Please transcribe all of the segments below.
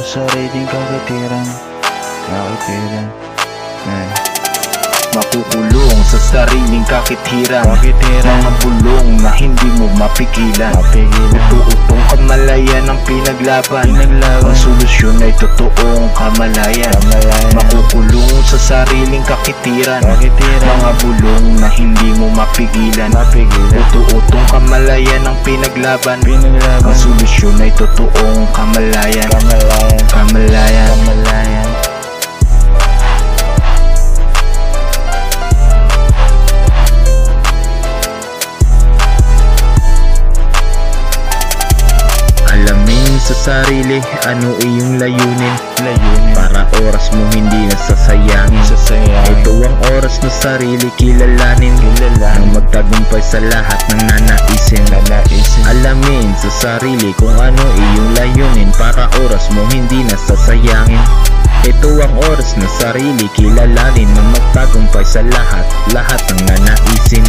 sa sariling kakitiran. Makukulong sa sariling kakitiran, mga bulong na hindi mo mapigilan. Utu-utong kamalayan ang pinaglaban, ang solusyon ay totoong kamalayan. Makukulong sa sariling kakitiran, mga bulong na hindi mo mapigilan. Utu-utong kamalayan ang pinaglaban, ang solusyon ay totoong kamalayan. Alamin sa sarili, ano iyong layunin, para oras mo hindi nasasayangin. Ito ang oras na sarili kilalanin, nang magtagumpay sa lahat ng nanaisin. Alamin sa sarili kung ano iyong layunin, para oras mo hindi nasasayangin. Ito ang oras na sarili kilalanin, nang magtagumpay sa lahat ng nanaisin.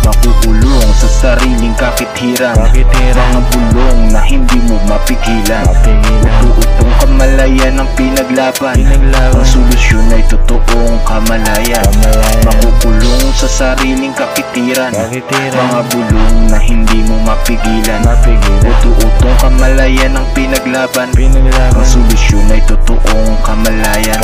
Makukulong sa sariling kakitiran, mga bulong na hindi mo mapigilan. Utu-utong kamalayan ang pinaglaban, ang solusyon ay totoong kamalayan. Makukulong sa sariling kakitiran, mga bulong na hindi mo mapigilan. Utu-utong kamalayan ang pinaglaban, ang solusyon ay totoong kamalayan.